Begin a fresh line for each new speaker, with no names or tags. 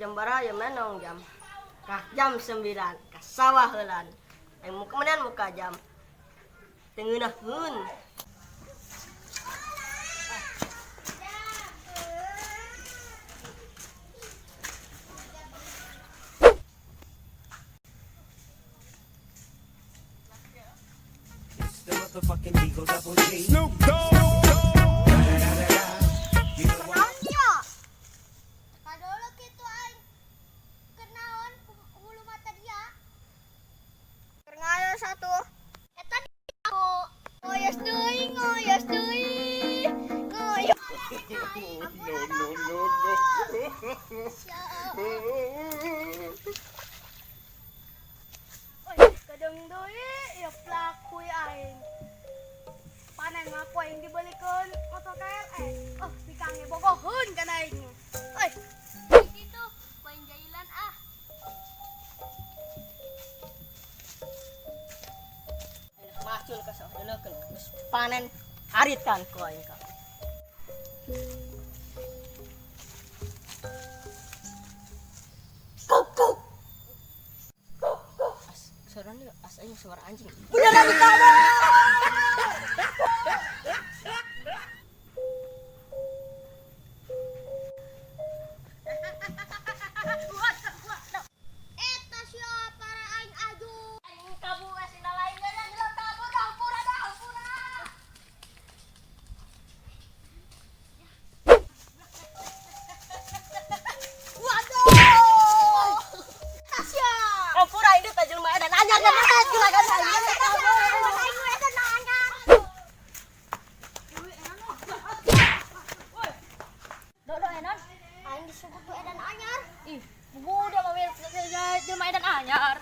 jam baraha ya menong jam. Kah jam 9 ka sawah heulan. Aing kemudian muka jam tengeunahkeun.
The motherfucking Eagle Double G. Snoop Dogg.
Naon nya? Kadolo kitu aing kenaon hulu mata dia. Ngaya satu. Eta aku ngoyos deui, ngoyos deui. Ngoyos. Kadang deui ya pelakuy aing. Panen ngaku aing dibelikeun motor KRX. Oh, pikange bogoheun kan aing. Euy. Kitu, poin jailan ah.
Aing macul ka sawah deuleukeun. Geus panen harit kan ku aing ka. Suara ini aslinya suara anjing. Beneran di kamu.
Eta siapa aing aju. Aing kamu kasih lain jalan jalan kabur dampura dampura.
Waduh.
Tasya.
Oh pura ini teh jelema edan anyar dan edan juragan aing.
Dodo enon. Aing disebut tuh edan anyar.
Ih, budak mah jelema edan anyar.